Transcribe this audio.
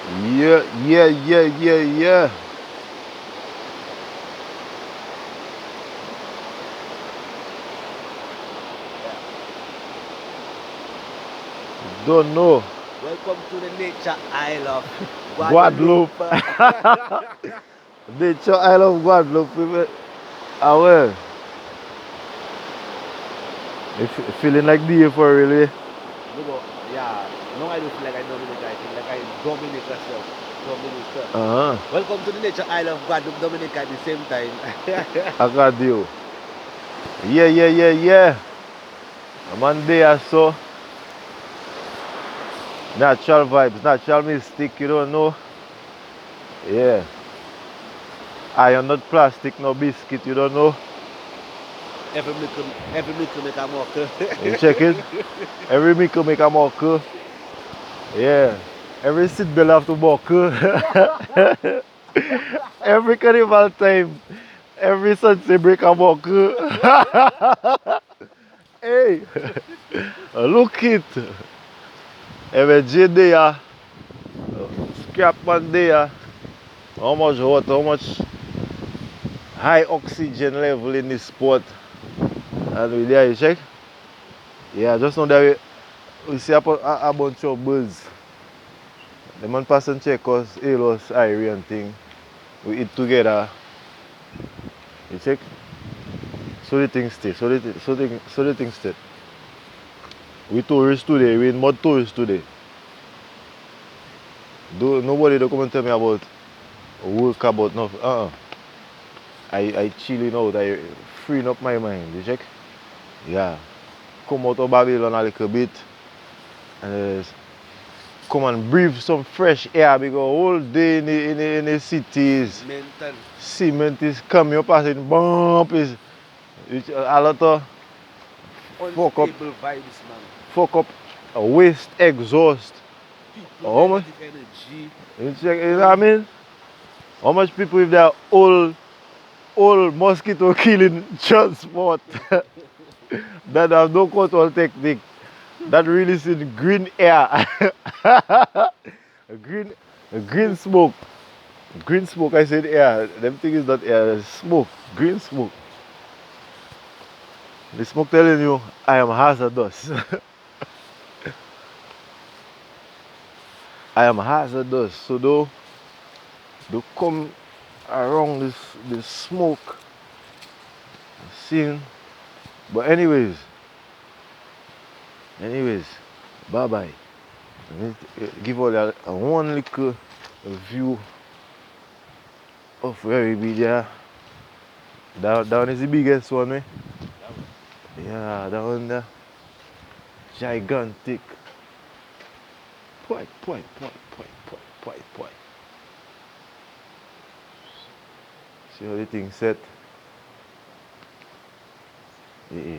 Yeah, yeah, yeah, yeah, yeah. Don't know. Welcome to the nature isle of Guadeloupe. Guadeloupe. Nature Isle of Guadeloupe. Ah well. Feeling like the for really. No, but yeah, no, I don't feel like I dominate. I feel like I dominate myself. Dominator. Uh-huh. Welcome to the nature isle of Guadeloupe, Dominica at the same time. I got you. Yeah, yeah, yeah, yeah. I'm on there, so natural vibes, natural mystic, you don't know. Yeah. I am not plastic, no biscuit, you don't know. Every milk make a mocker. You check it? Every mickle make a mocker. Yeah. Every seat bell have to mocker. Every carnival time, every sunset break a mocker. Hey, look it. Every J there, scrap man there. How much water, how much high oxygen level in this spot. And we there, you check? Yeah, just know that we see a bunch of birds. The man pass and check us, hail us, Irie and thing. We eat together. You check? So the thing stay, so the thing stay. We tourists today, we in mud tourists today. Nobody don't come and tell me about work about nothing. I chilling out, I freeing up my mind, you check? Yeah. Come out of Babylon a little bit and come and breathe some fresh air because all day in the cities, Mental. cement is coming up as it bump is a lot of fuck up, Unstable vibes, man. fuck up, waste exhaust. People, How much? negative energy. You know what I mean? How much people with their old mosquito killing transport that have no control technique that releasing green air, a green, a green smoke. Green smoke, I said air. Them thing is not air, it's smoke. Green smoke. The smoke telling you I am hazardous. I am hazardous. So don't come around this smoke scene. But anyways, bye bye. Give all a one little view of where we be there. Down is the biggest one, eh? Yeah, down there. Gigantic. Point. See how the thing set? Yeah.